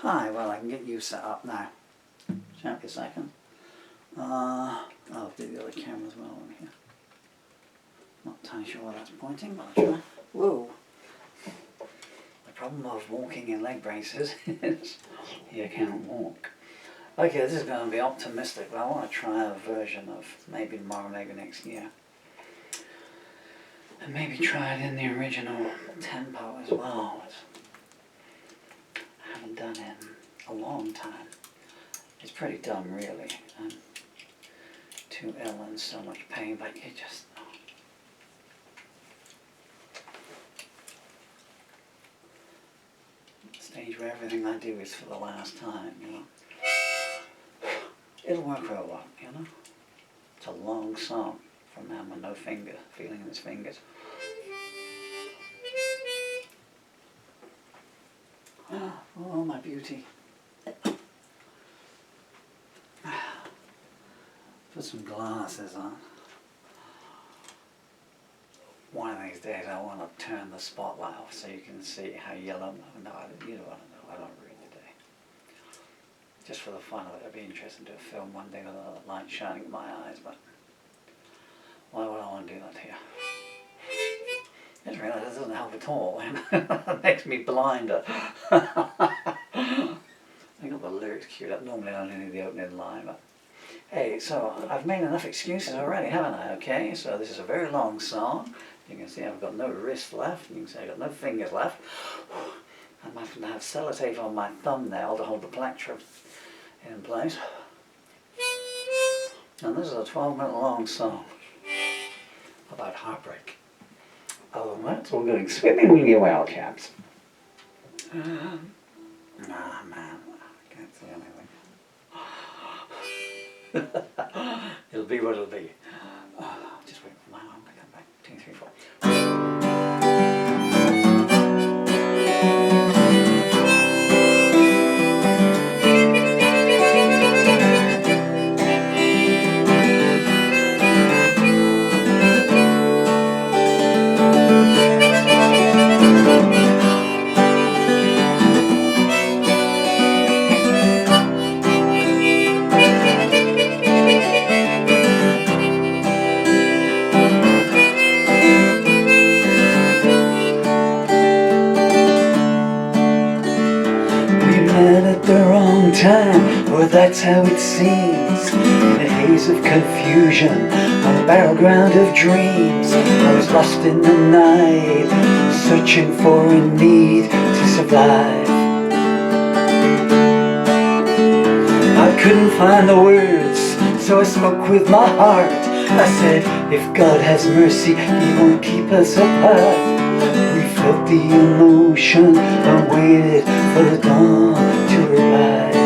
Hi, well I can get you set up now. Shan't be a second. I'll do the other camera as well on here. Not entirely sure where that's pointing, but I'll try. Whoa! The problem of walking in leg braces is you can't walk. Okay, this is going to be optimistic, but I want to try a version of maybe tomorrow, maybe next year. And maybe try it in the original tempo as well. I haven't done it in a long time. It's pretty dumb, really. I'm too ill and so much pain, but you just... Stage where everything I do is for the last time, you know. It'll work real well, you know. It's a long song for a man with no finger, feeling in his fingers. Oh, my beauty. Put some glasses on. One of these days I want to turn the spotlight off so you can see how yellow... No, you don't want to know. I don't read today. Just for the fun of it, it'd be interesting to do a film one day with a light shining in my eyes, but why would I want to do that here? I just realised that doesn't help at all. It makes me blinder. I got the lyrics queued up. Normally I only need the opening line, but hey, so I've made enough excuses already, haven't I? Okay, so this is a very long song. You can see I've got no wrist left. You can see I've got no fingers left. I'm having to have sellotape on my thumbnail to hold the plectrum in place. And this is a 12-minute long song about heartbreak. Oh, that's all going swimmingly well, chaps. Ah, man, I can't see anything. It'll be what it'll be. Just wait for my arm to come back. 2, 3, 4. At the wrong time, or that's how it seems. In a haze of confusion, on the battleground of dreams, I was lost in the night, searching for a need to survive. I couldn't find the words, so I spoke with my heart. I said, if God has mercy, He won't keep us apart. We felt the emotion and waited for the dawn to arrive.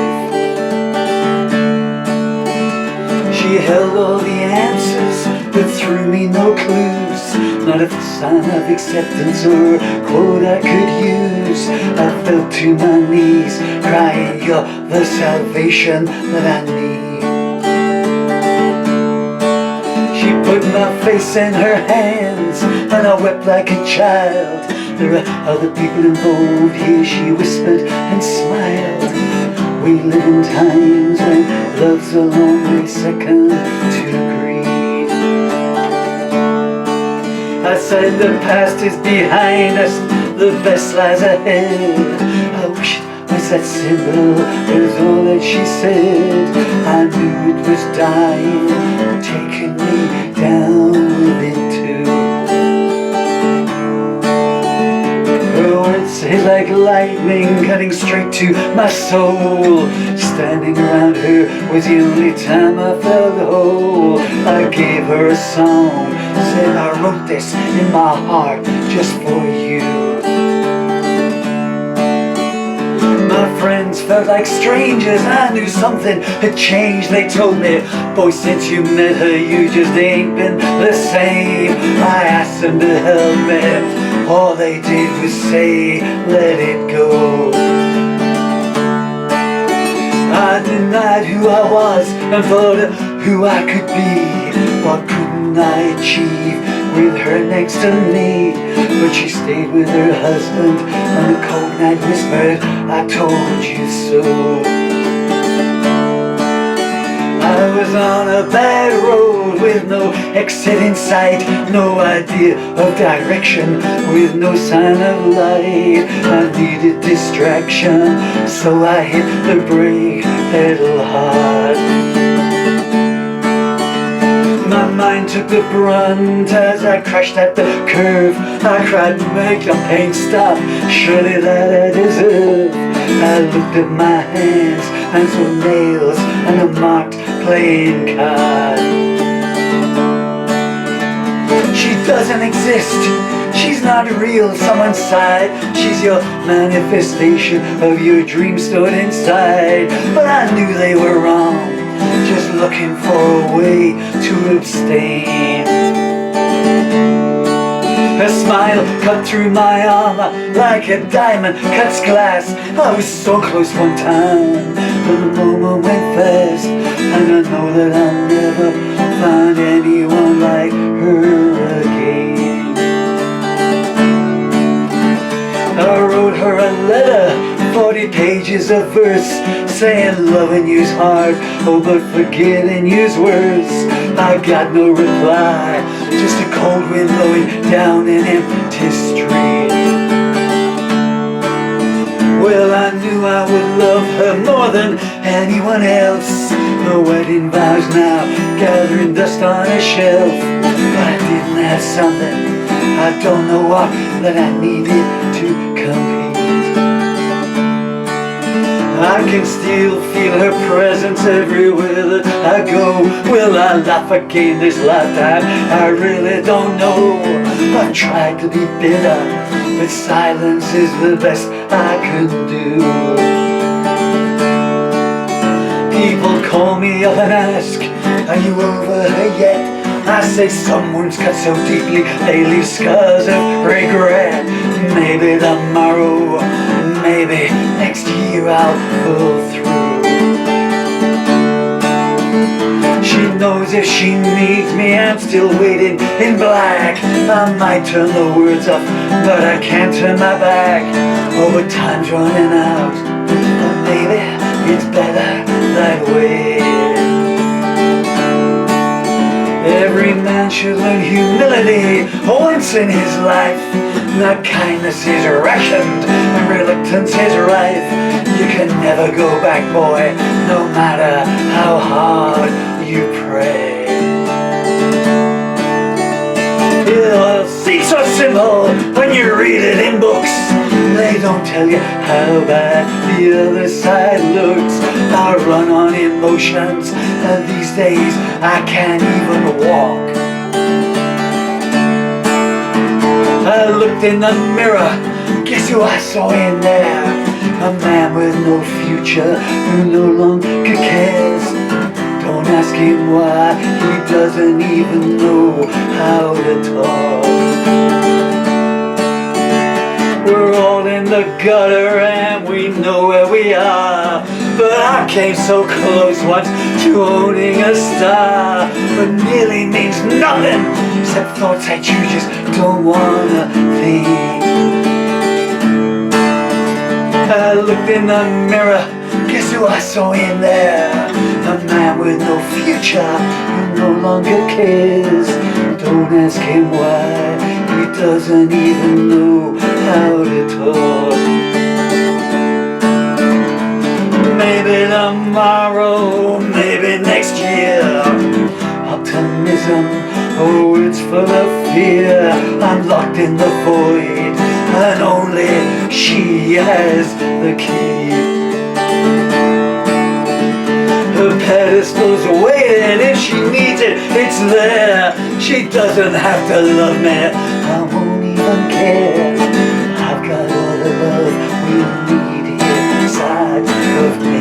She held all the answers, but threw me no clues. Not a sign of acceptance or quote I could use. I fell to my knees, crying, you're the salvation that I need. She put my face in her hands, and I wept like a child. There are other people involved here, she whispered and smiled. We live in times when love's a long way second to greed. I said the past is behind us, the best lies ahead. I wish it was that simple, it was all that she said. I knew it was dying, taking me down with it too. Her words hit like lightning, cutting straight to my soul. Standing around her was the only time I felt whole. I gave her a song, said I wrote this in my heart just for you. My friends felt like strangers, I knew something had changed. They told me, boy, since you met her, you just ain't been the same. I asked them to help me, all they did was say, let it go. I denied who I was and thought of who I could be. What couldn't I achieve with her next to me? but she stayed with her husband, and the cold night whispered, I told you so. I was on a bad road with no exit in sight, no idea of direction, with no sign of light. I needed distraction, so I hit the brake pedal hard. My mind took the brunt as I crashed at the curve. I cried, make the pain stop, surely that I deserve. I looked at my hands saw nails and a marked playing card. She doesn't exist, she's not real, someone's side. She's your manifestation of your dreams stored inside. But I knew they were wrong, just looking for a way to abstain. Her smile cut through my armor like a diamond cuts glass. I was so close one time, but the moment went fast. And I know that I'll never find anyone like her again. I wrote her a letter, 40 pages of verse, saying loving you's hard, oh but forgetting you's worse. I got no reply, just a cold wind blowing down an empty street. Well, I knew I would love her more than anyone else. The wedding vows now gathering dust on a shelf. But I didn't have something, I don't know what, that I needed to compete. I can still feel her presence everywhere that I go. Will I laugh again this lifetime? I really don't know. I tried to be bitter, but silence is the best I could do. People call me up and ask, are you over her yet? I say someone's cut so deeply they leave scars of regret. Maybe tomorrow, maybe next year I'll pull through. She knows if she needs me, I'm still waiting in black. I might turn the words off, but I can't turn my back. Oh, but time's running out, but maybe it's better that way. Every man should learn humility once in his life. Not kindness is rationed and reluctance is rife. You can never go back, boy, no matter how hard you pray. It all seems so simple when you read it in books. They don't tell you how bad the other side looks. I run on emotions, and these days I can't even walk. I looked in the mirror, guess who I saw in there? A man with no future, who no longer cares. Don't ask him why, he doesn't even know how to talk. We're all in the gutter and we know where we are. But I came so close once to owning a star. But nearly means nothing, except thoughts that you just don't wanna think. I looked in the mirror, guess who I saw in there? A man with no future, who no longer cares. Don't ask him why, he doesn't even know how to talk. Maybe tomorrow, maybe next year. Optimism, oh it's full of fear. I'm locked in the void, and only she has the key. Her pedestal's waiting, if she needs it, it's there. She doesn't have to love me, I won't even care. I've got all the love we need here inside of me.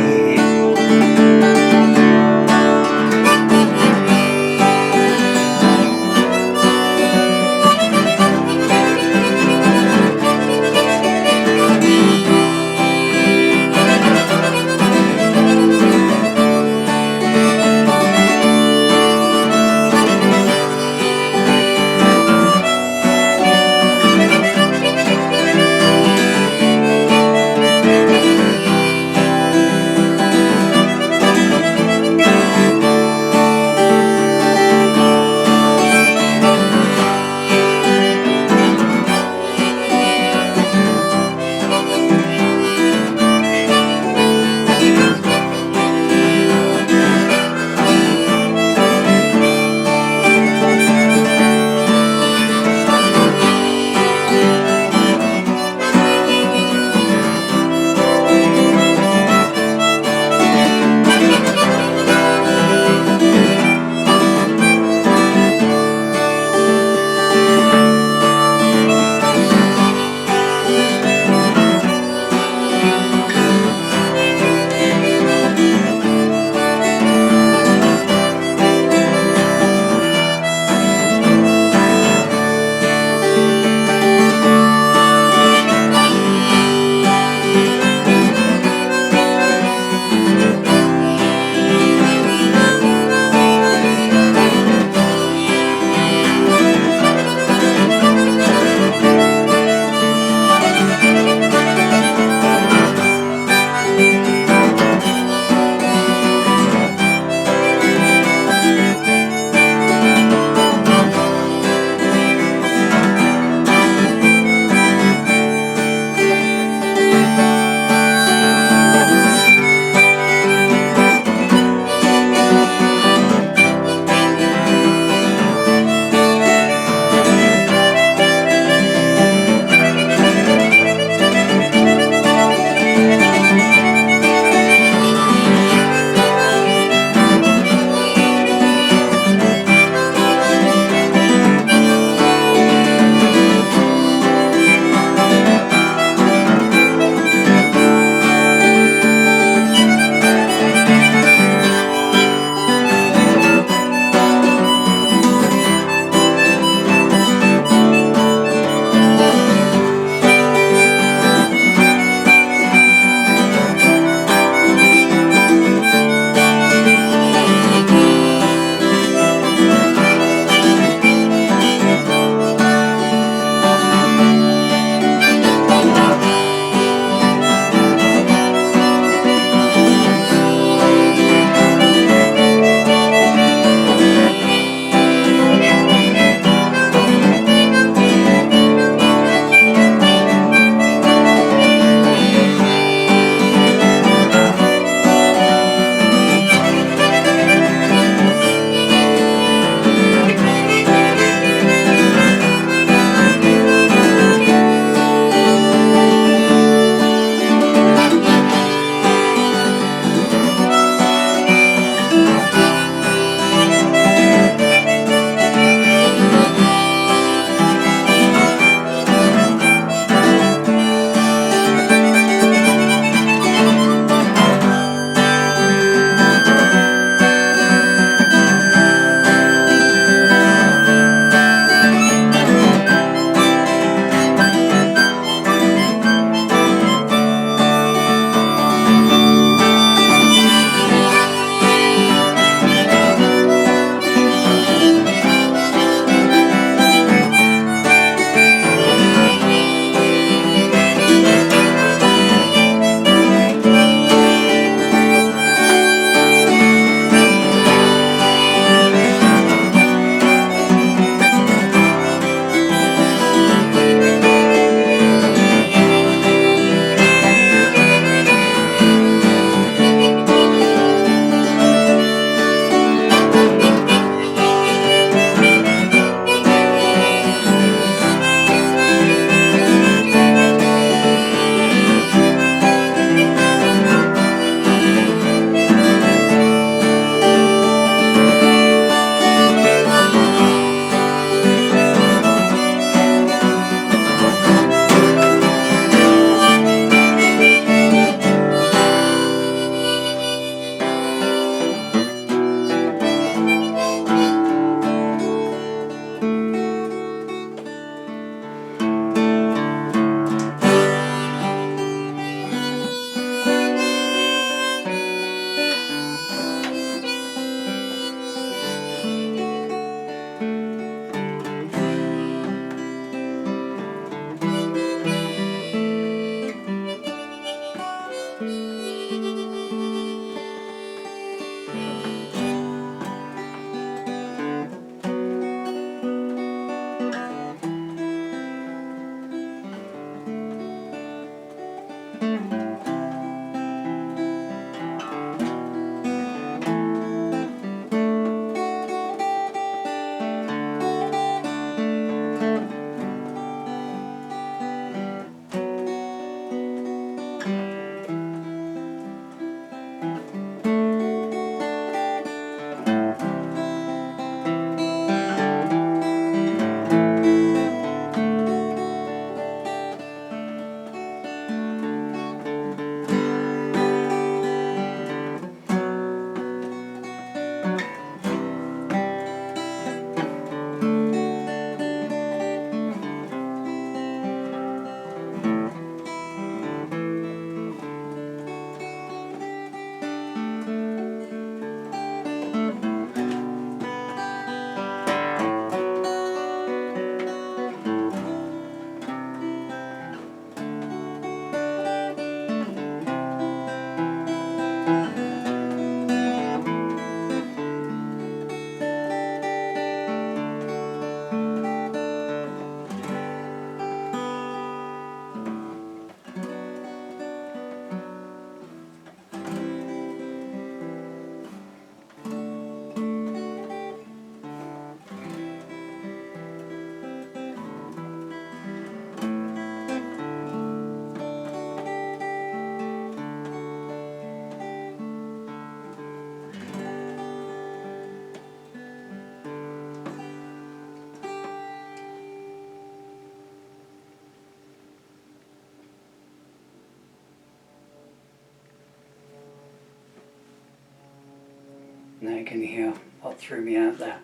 Now can you hear what threw me out there?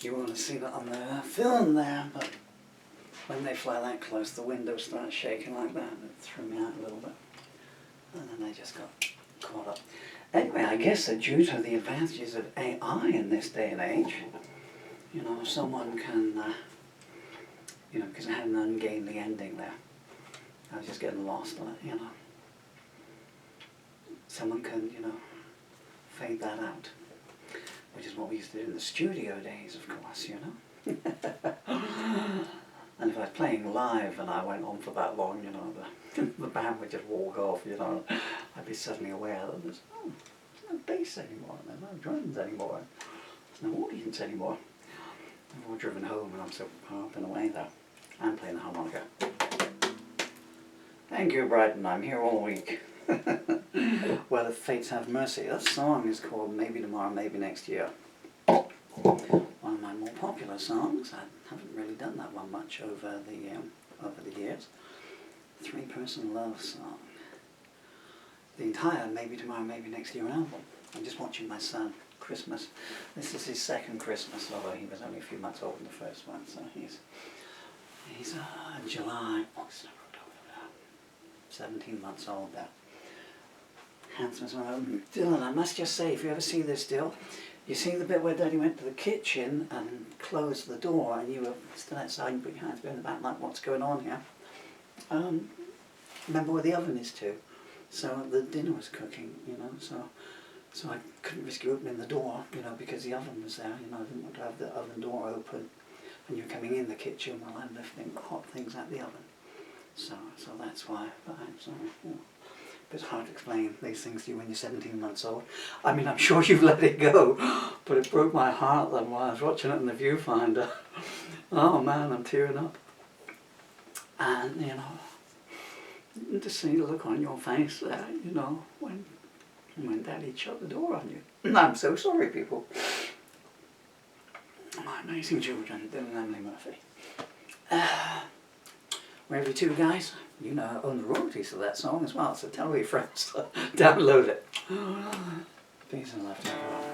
You won't have seen it on the film there, but when they fly that close, the window starts shaking like that, and it threw me out a little bit. And then I just got caught up. Anyway, I guess that due to the advantages of AI in this day and age, you know, someone can, you know, because I had an ungainly ending there. I was just getting lost on it, you know. Someone can, you know, fade that out. Which is what we used to do in the studio days, of course, you know. And if I was playing live and I went on for that long, you know, the band would just walk off, you know. I'd be suddenly aware that there's no bass anymore, there's no drums anymore, there's no audience anymore. I've all driven home and I'm so pumping away there. I'm playing the harmonica. Thank you, Brighton, I'm here all week. Well, if fates have mercy. That song is called Maybe Tomorrow, Maybe Next Year. One of my more popular songs. I haven't really done that one much over the years. Three-person love song. The entire Maybe Tomorrow, Maybe Next Year album. I'm just watching my son, Christmas. This is his second Christmas, although he was only a few months old in the first one, so he's July, 17 months old now. Handsome as well. Dylan, I must just say, if you ever see this still, you see the bit where Daddy went to the kitchen and closed the door and you were still outside and put your hands behind the back like, what's going on here? Remember where the oven is too. So the dinner was cooking, you know, so I couldn't risk you opening the door, you know, because the oven was there, you know, I didn't want to have the oven door open and you're coming in the kitchen while I'm lifting hot things out the oven. So that's why, but I'm sorry, you know. It's hard to explain these things to you when you're 17 months old. I mean, I'm sure you've let it go, but it broke my heart then while I was watching it in the viewfinder. Oh man, I'm tearing up. And, you know, to see the look on your face there, you know, when Daddy shut the door on you. I'm so sorry, people. My amazing children, Dylan and Emily Murphy. Wherever you two guys, you know, own the royalties of that song as well, so tell all your friends to download it. Peace and love to everyone.